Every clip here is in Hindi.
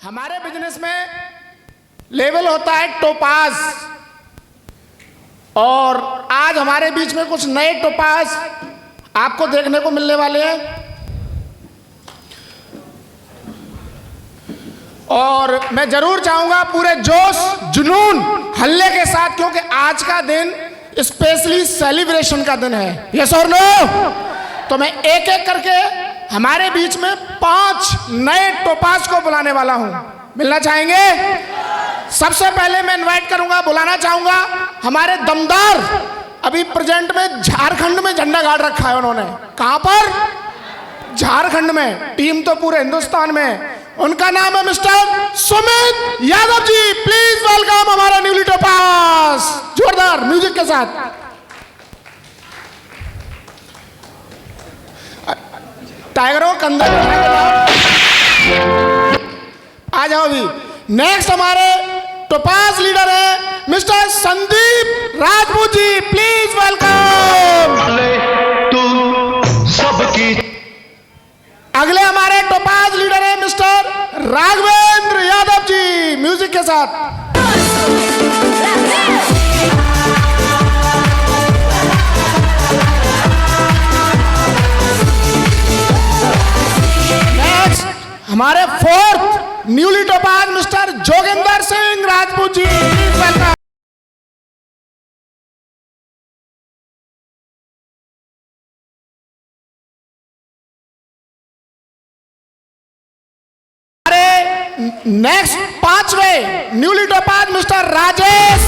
हमारे बिजनेस में लेवल होता है टोपाज, और आज हमारे बीच में कुछ नए टोपाज आपको देखने को मिलने वाले हैं। और मैं जरूर चाहूंगा पूरे जोश जुनून हल्ले के साथ, क्योंकि आज का दिन स्पेशली सेलिब्रेशन का दिन है। यस और नो? तो मैं एक एक करके हमारे बीच में 5 नए टोपाज को बुलाने वाला हूं। मिलना चाहेंगे? सबसे पहले मैं इनवाइट करूंगा, बुलाना चाहूंगा हमारे दमदार, अभी प्रेजेंट में झारखंड में झंडा गाड़ रखा है उन्होंने। कहां पर? झारखंड में। टीम तो पूरे हिंदुस्तान में। उनका नाम है mister Sumit Yadav ji. Please welcome हमारा न्यूली टोपाज, जोरदार म्यूजिक के साथ। टाइगरों कंधा आ जाओ भी। नेक्स्ट हमारे टोपाज लीडर है mister Sandeep Rajput ji. Please welcome. अगले हमारे टोपाज लीडर है मिस्टर राघवेंद्र यादव जी, म्यूजिक के साथ। नेक्स्ट हमारे 4th newly topaz mister Joginder Singh Rajput ji, please welcome. Next 5वें न्यूली टोपाज मिस्टर राजेश।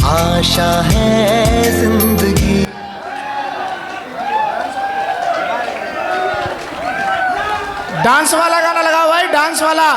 आशा है जिंदगी। डांस वाला गाना लगाओ भाई, डांस वाला।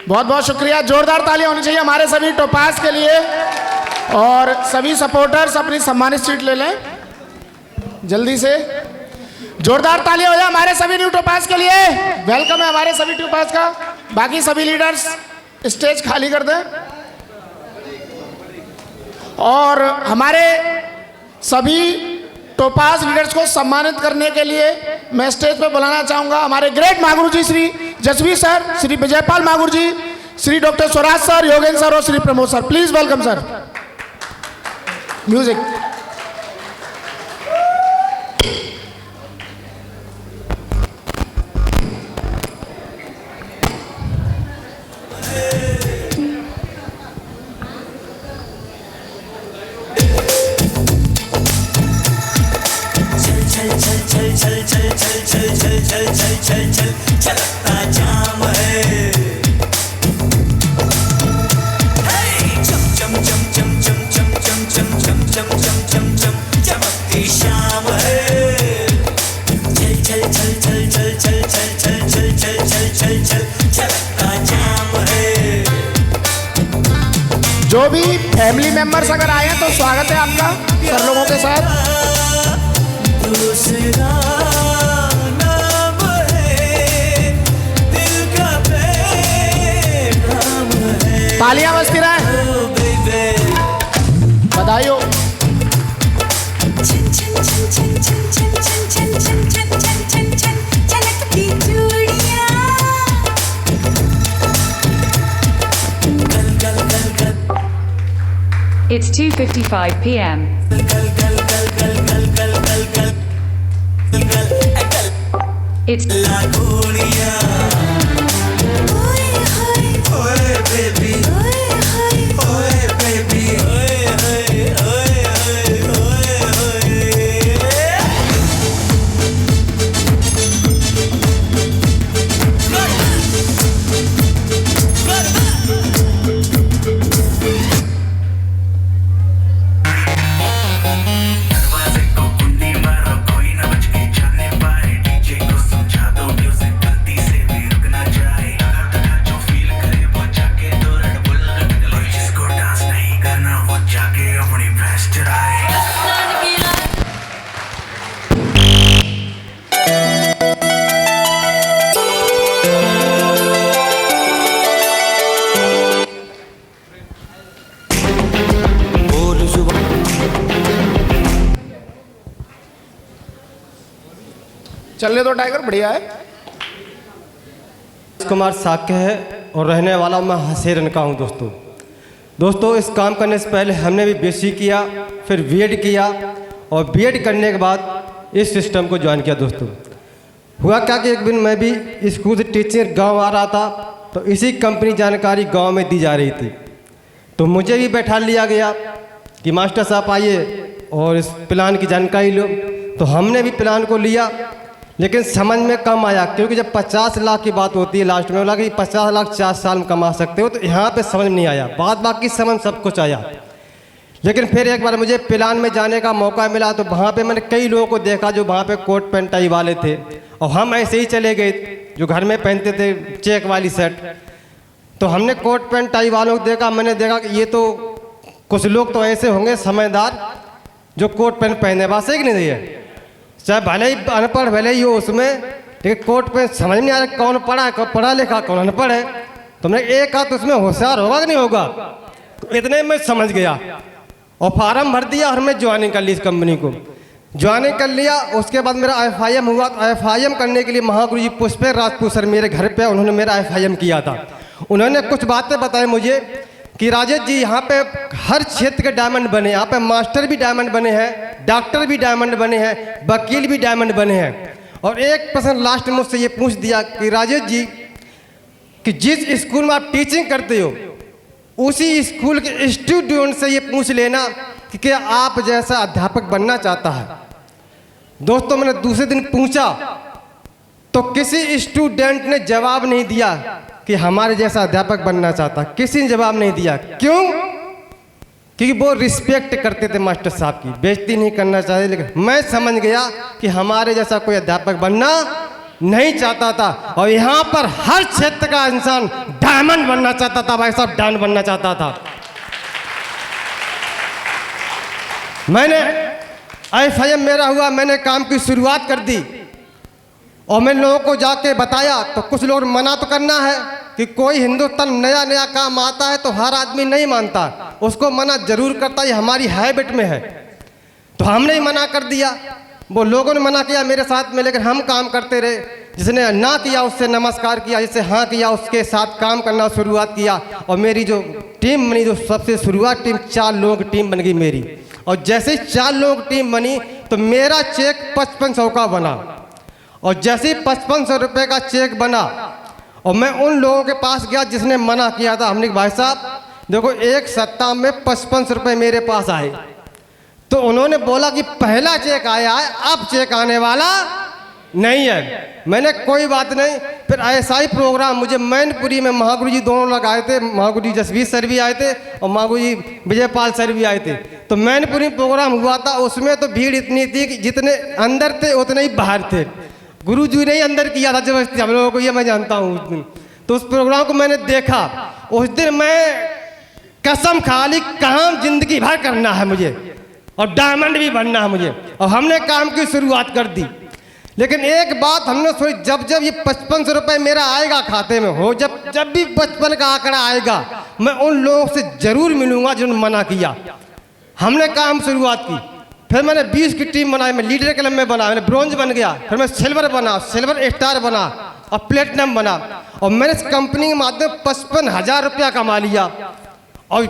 बहुत बहुत शुक्रिया। जोरदार तालियां होनी चाहिए हमारे सभी टोपाज के लिए। और सभी सपोर्टर्स अपनी सम्मानित सीट ले लें जल्दी से। जोरदार तालियां हो जाए हमारे सभी न्यू टोपाज के लिए। वेलकम है हमारे सभी टोपाज का। बाकी सभी लीडर्स स्टेज खाली कर दें। और हमारे सभी टोपाज लीडर्स को सम्मानित करने के लिए मैं स्टेज पर बुलाना चाहूंगा हमारे great Maguru ji Shri Jasvi sir, Shri Vijaypal Magur ji, Shri doctor Swaraj sir, Yogendra sir और Shri Pramod sir. Please welcome sir. Music. चल चल चल चल चल चल चल चल चल चल चल चलता जाम है। चम चम चम चम चम चम चम चम चम फैमिली मेंबर्स अगर आए हैं तो स्वागत है आपका सर लोगों के साथ। दूसरा नाम है दिल का पैगाम है। तालियां बजती रहे, ओ बेबी बधाई हो। छन छन छन छन छन छन छन छन छन छन छन छन झलकती चूड़ियां। It's 2:55 p.m. It's लागोड़ियां ओए होए ओए बेबी ओए होए ओए बेबी ओए ओए ओए ओए ओए दरवाजे को कुंडी मारो कोई ना बच के जाने पाए। डीजे को समझा दो म्यूजिक गलती से भी रुक ना जाए। धगा जो फील करे वो जाके तो रेड बुल और जिसको डांस नहीं करना वो जाके अपनी भैंस चराए। बोल जुबान चलने दो टाइगर, बढ़िया है। कुमार साक्य है और रहने वाला मैं हसेरन का हूँ। दोस्तों इस काम करने से पहले हमने भी बीएससी किया, फिर बीएड किया और बीएड करने के बाद इस सिस्टम को ज्वाइन किया। दोस्तों हुआ क्या कि एक दिन मैं भी स्कूल से टीचर गांव आ रहा था, तो इसी कंपनी जानकारी गांव में दी जा रही थी, तो मुझे भी बैठा लिया गया कि मास्टर साहब आइए और इस प्लान की जानकारी लो। तो हमने भी प्लान को लिया, लेकिन समझ में कम आया, क्योंकि जब 50 लाख की बात होती है लास्ट में बोला कि 50 लाख 4 साल में कमा सकते हो, तो यहाँ पे समझ नहीं आया। बाकी समझ सब कुछ आया। लेकिन फिर एक बार मुझे प्लान में जाने का मौका मिला, तो वहाँ पे मैंने कई लोगों को देखा जो वहाँ पे कोट पैंट टाई वाले थे, और हम ऐसे ही चले गए जो घर में पहनते थे चेक वाली शर्ट। तो हमने कोट पैंट टाई वालों को देखा, मैंने देखा कि ये तो कुछ लोग तो ऐसे होंगे समझदार जो कोट पैंट पहने, बात सही कि नहीं है? चाहे भले ही अनपढ़ भले ही हो उसमें, लेकिन कोट पैंट समझ नहीं आ रहा कौन पढ़ा है, कौन पढ़ा लिखा, कौन अनपढ़ है। तो मैं एक हाथ उसमें होशियार होगा कि नहीं होगा, तो इतने में समझ गया और फार्म भर दिया और मैं ज्वाइनिंग कर ली इस कंपनी को। ज्वाइनिंग कर लिया, उसके बाद मेरा FIM हुआ। तो FIM करने के लिए महागुरु जी पुष्पे राजपूत सर मेरे घर पे उन्होंने मेरा FIM किया था। उन्होंने कुछ बातें बताई मुझे कि राजेश जी यहाँ पे हर क्षेत्र के डायमंड बने, यहाँ पे मास्टर भी डायमंड बने हैं, डॉक्टर भी डायमंड बने हैं, वकील भी डायमंड बने हैं। और एक प्रश्न लास्ट में मुझसे ये पूछ दिया कि राजेश जी कि जिस स्कूल में आप टीचिंग करते हो उसी स्कूल के स्टूडेंट से ये पूछ लेना कि क्या आप जैसा अध्यापक बनना चाहता है। दोस्तों मैंने दूसरे दिन पूछा तो किसी स्टूडेंट ने जवाब नहीं दिया कि हमारे जैसा अध्यापक बनना चाहता, किसी ने जवाब नहीं दिया। क्यों? क्योंकि वो रिस्पेक्ट करते थे मास्टर साहब की, बेइज्जती नहीं करना चाहते। लेकिन मैं समझ गया कि हमारे जैसा कोई अध्यापक बनना नहीं चाहता था, और यहाँ पर हर क्षेत्र का इंसान डायमंड बनना चाहता था। भाई साहब डायमंड बनना चाहता था। मैंने FIM मेरा हुआ, मैंने काम की शुरुआत कर दी और मैं लोगों को जाके बताया। तो कुछ लोग मना तो करना है कि कोई हिंदुस्तान नया नया काम आता है तो हर आदमी नहीं मानता, उसको मना जरूर करता, ये हमारी हैबिट में है। तो हमने ही मना कर दिया, वो लोगों ने मना किया मेरे साथ में, लेकिन हम काम करते रहे। जिसने ना किया उससे नमस्कार किया, जिससे हाँ किया उसके साथ काम करना शुरुआत किया। और मेरी जो टीम बनी, जो सबसे शुरुआत टीम 4 लोगों की टीम बन गई मेरी। और जैसे ही 4 लोगों की टीम बनी तो मेरा चेक 5500 का बना। और जैसे ही 5500 रुपये का चेक बना और मैं उन लोगों के पास गया जिसने मना किया था, हमने भाई साहब देखो एक सप्ताह में 5500 रुपये मेरे पास आए। तो उन्होंने बोला कि पहला चेक आया है, अब चेक आने वाला नहीं है। मैंने कोई बात नहीं। फिर ऐसा ही प्रोग्राम मुझे मैनपुरी में महागुरु जी दोनों लोग आए थे, महागुरु जी जसवीर सर भी आए थे और महागुरु जी विजयपाल सर भी आए थे। तो मैनपुरी में प्रोग्राम हुआ था, उसमें तो भीड़ इतनी थी कि जितने अंदर थे उतने ही बाहर थे। गुरु जी ने ही अंदर किया था जबरदस्ती हम लोगों को, ये मैं जानता हूँ उस दिन। तो उस प्रोग्राम को मैंने देखा। उस दिन मैं कसम खाली काम जिंदगी भर करना है मुझे और डायमंड भी बनना है मुझे। और हमने काम की शुरुआत कर दी। लेकिन एक बात हमने सोची, जब जब ये 5500 रुपये मेरा आएगा खाते में, हो जब भी 55 का आंकड़ा आएगा, मैं उन लोगों से जरूर मिलूंगा जिन्होंने मना किया। हमने काम शुरुआत की। फिर मैंने 20 की टीम बनाई, मैं लीडर क्लब में बना, मैंने ब्रॉन्ज बन गया, फिर मैं सिल्वर बना, सिल्वर स्टार बना और प्लेटिनम बना। और मैंने इस कंपनी के माध्यम 55,000 रुपया कमा लिया और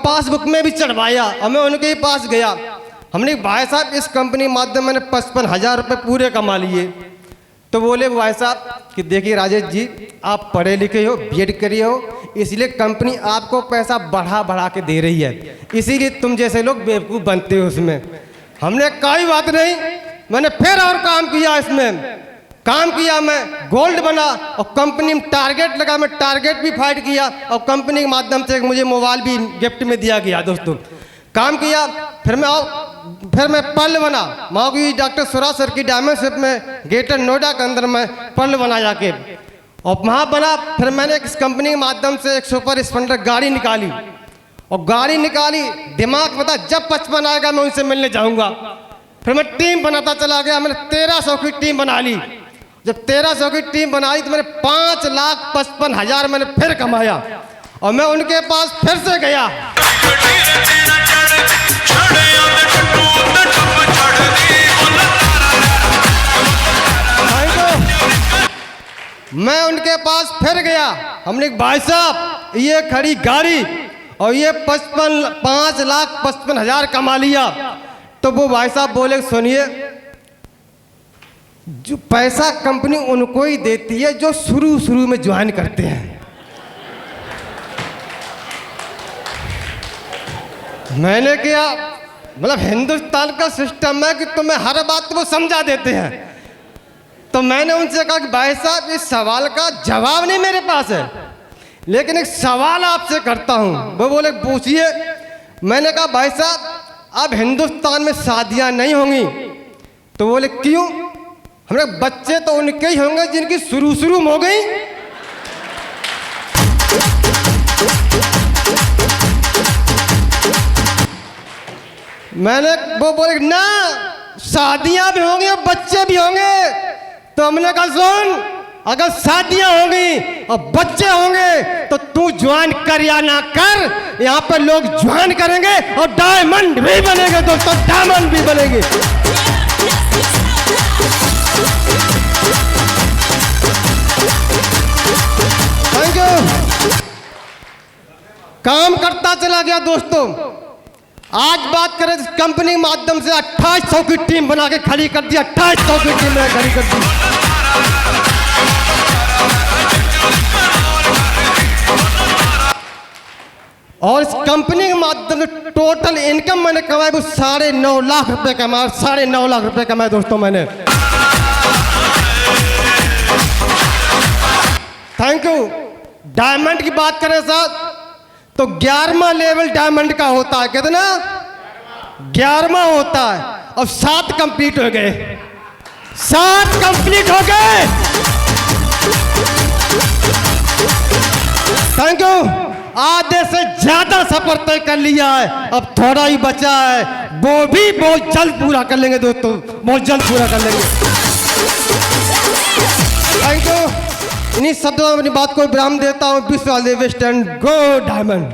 पासबुक में भी चढ़वाया। और मैं उनके ही पास गया, हमने भाई साहब इस कंपनी के माध्यम मैंने 55,000 रुपये पूरे कमा लिए। तो बोले भाई साहब कि देखिए राजेश जी, आप पढ़े लिखे हो, बीएड करिए हो, इसलिए कंपनी आपको पैसा बढ़ा बढ़ा के दे रही है, इसीलिए तुम जैसे लोग बेवकूफ़ बनते हो उसमें। हमने कोई बात नहीं, मैंने फिर और काम किया, इसमें काम किया, मैं गोल्ड बना और कंपनी में टारगेट लगा, मैं टारगेट भी फाइट किया और कंपनी के माध्यम से मुझे मोबाइल भी गिफ्ट में दिया गया। दोस्तों काम किया, फिर मैं पर्ल बना, माँ की डॉक्टर सुरा सर की डायमंडशिप में ग्रेटर नोएडा के अंदर मैं पर्ल बना जाके और वहाँ बना। फिर मैंने इस कंपनी के माध्यम से एक सुपर स्प्लेंडर गाड़ी निकाली और गाड़ी निकाली, दिमाग बता जब 55 आएगा मैं उनसे मिलने जाऊँगा। फिर मैं टीम बनाता चला गया, मैंने 1300 की टीम बना ली। जब 1300 की टीम बनाई तो मैंने 5,55,000 मैंने फिर कमाया और मैं उनके पास फिर से गया। मैं उनके पास फिर गया, हमने भाई साहब ये खड़ी गाड़ी और ये 5,55,000 कमा लिया। तो वो भाई साहब बोले सुनिए, जो पैसा कंपनी उनको ही देती है जो शुरू में ज्वाइन करते हैं। मैंने किया, मतलब हिंदुस्तान का सिस्टम है कि तुम्हें हर बात वो समझा देते हैं। तो मैंने उनसे कहा कि भाई साहब इस सवाल का जवाब नहीं मेरे पास है, लेकिन एक सवाल आपसे करता हूँ। वो बोले पूछिए। मैंने कहा भाई साहब अब हिंदुस्तान में शादियाँ नहीं होंगी। तो बोले क्यों? हमने बच्चे तो उनके ही होंगे जिनकी शुरू में हो गई। मैंने वो बोले ना, शादियां भी होंगी और बच्चे भी होंगे। तो हमने कहा सुन, अगर शादियां होंगी और बच्चे होंगे तो तू ज्वाइन कर या ना कर, यहाँ पर लोग ज्वाइन करेंगे और डायमंड भी बनेंगे। दोस्तों डायमंड भी बनेंगे। Thank you. काम करता चला गया। दोस्तों आज बात करें तो कंपनी के माध्यम से 2800 की टीम बना के खड़ी कर दी। 2800 की टीम में खड़ी कर दी। और इस कंपनी के माध्यम से टोटल इनकम मैंने कमाई वो 9.5 लाख रुपए कमाए। 9.5 लाख रुपए कमाए दोस्तों मैंने। Thank you. डायमंड की बात करें साहब तो 11वां लेवल डायमंड का होता है। कितना? 11वां होता है और 7 कंप्लीट हो गए। 7 कंप्लीट हो गए। Thank you. आधे से ज्यादा सफर तय कर लिया है, अब थोड़ा ही बचा है, वो भी बहुत जल्द पूरा कर लेंगे दोस्तों, बहुत जल्द पूरा कर लेंगे। Thank you. इन्हीं शब्दों में अपनी बात को विराम देता हूँ। विश्व all the best and go diamond.